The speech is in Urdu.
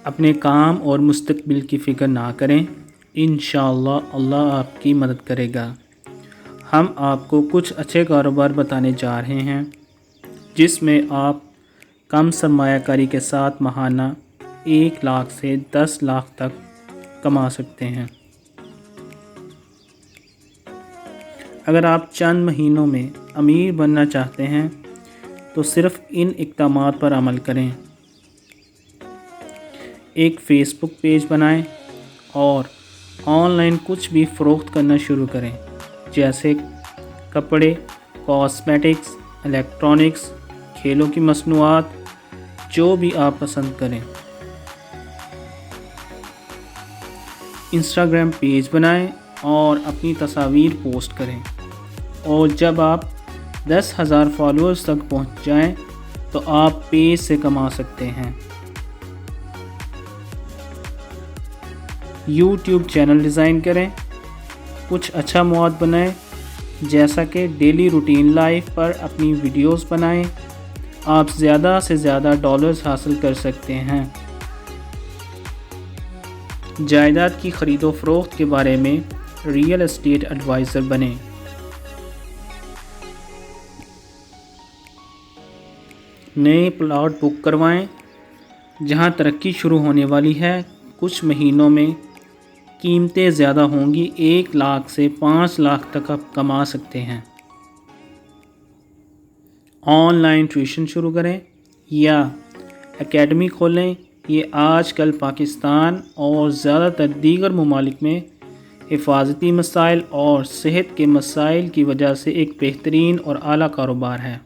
اپنے کام اور مستقبل کی فکر نہ کریں، انشاءاللہ اللہ آپ کی مدد کرے گا۔ ہم آپ کو کچھ اچھے کاروبار بتانے جا رہے ہیں جس میں آپ کم سرمایہ کاری کے ساتھ ماہانہ 1 لاکھ سے 10 لاکھ تک کما سکتے ہیں۔ اگر آپ چند مہینوں میں امیر بننا چاہتے ہیں تو صرف ان اقدامات پر عمل کریں۔ ایک فیس بک پیج بنائیں اور آن لائن کچھ بھی فروخت کرنا شروع کریں، جیسے کپڑے، کاسمیٹکس، الیکٹرانکس، کھیلوں کی مصنوعات، جو بھی آپ پسند کریں۔ انسٹاگرام پیج بنائیں اور اپنی تصاویر پوسٹ کریں، اور جب آپ 10,000 فالوورز تک پہنچ جائیں تو آپ پیج سے کما سکتے ہیں۔ یوٹیوب چینل ڈیزائن کریں، کچھ اچھا مواد بنائیں، جیسا کہ ڈیلی روٹین لائف پر اپنی ویڈیوز بنائیں۔ آپ زیادہ سے زیادہ ڈالرز حاصل کر سکتے ہیں۔ جائیداد کی خرید و فروخت کے بارے میں ریئل اسٹیٹ ایڈوائزر بنیں۔ نئے پلاٹ بک کروائیں۔ جہاں ترقی شروع ہونے والی ہے، کچھ مہینوں میں قیمتیں زیادہ ہوں گی، 1 لاکھ سے 5 لاکھ تک آپ کما سکتے ہیں۔ آن لائن ٹیوشن شروع کریں یا اکیڈمی کھولیں۔ یہ آج کل پاکستان اور زیادہ تر دیگر ممالک میں حفاظتی مسائل اور صحت کے مسائل کی وجہ سے ایک بہترین اور اعلیٰ کاروبار ہے۔